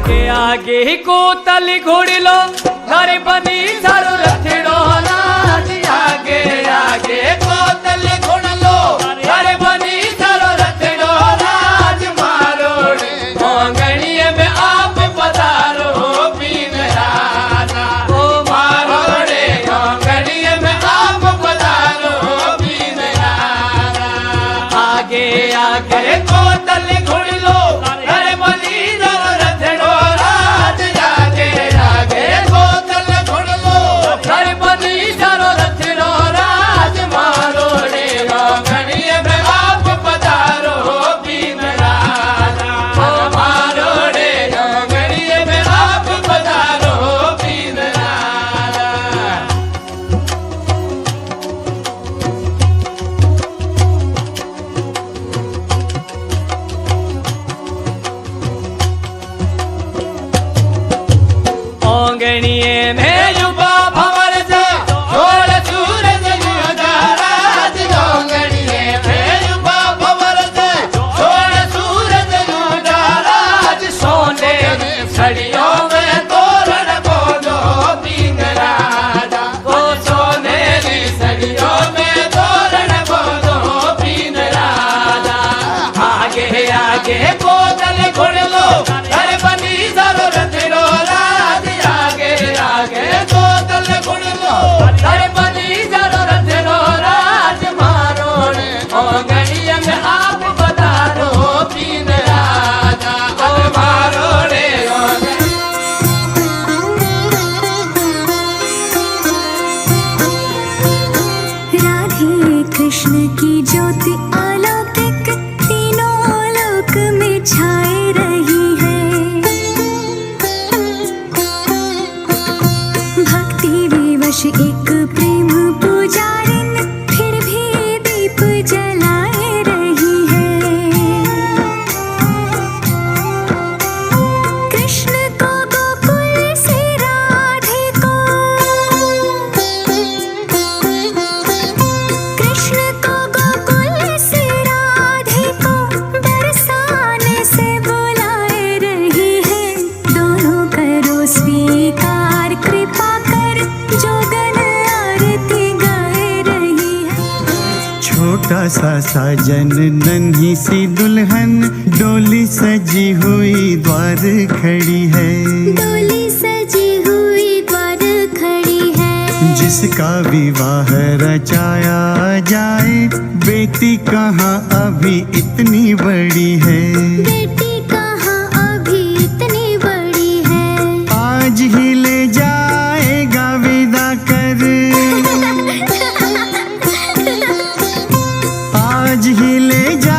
आगे को तली घोड़िलो घर बनी थारो रथड़ो राज आगे आगे को तली घोड़िलो घर बनी थारो रथड़ो राज मारो मोंगणिए में आप पधारो पीन राजा ओ मारो रे मोंगणिए में आप पधारो पीन राजा आगे आगे को तली घोड़िलो घर बनी थारो रथड़ो राज आगे आगे को तली घोड़िलो घर बनी थारो रथड़ो राज मारो रे मोंगणिए में आप पधारो पीन राजा ओ मारो रे मोंगणिए में आप पधारो पीन राजा ओंगणिए में युवा भंवर से छोड़ सूरज युधा राज ओंगणिए में युवा भंवर से छोड़ सूरज युधा राज सोने सड़ियों में तोरण बोलो पीन राजा ओ सोनेरी सड़ियों में तोरण बोलो पीन राजा आगे आगे कोदल घुड़ लो घर बनी सरो रथड़ो राज आगे आगे कोदल घुड़ लो घर बनी सरो रथड़ो राज मारो रे ओंगणिए में आप पधारो पीन राजा ओ मारो रे राधे कृष्ण की ज्योति अलौकिक तीनों लोक में छाए रही है। भक्ति विवश एक प्रेम पुजारिन फिर भी दीप जलाए रही है। कृष्ण को गोकुल से राधे को कृष्ण को गोकुल से राधे को बरसाने से बुलाए रही है। दोनों करो स्वीकार कृपा कर जोगन आरती गाए रही है। छोटा सा साजन नन्ही सी दुल्हन डोली सजी हुई द्वार खड़ी है। डोली सजी हुई द्वार खड़ी है। जिसका विवाह रचाया जाए बेटी कहाँ अभी इतनी बड़ी है। बेटी कहाँ अभी इतनी बड़ी है। आज ही ले जाएगा विदा कर आज ही ले जा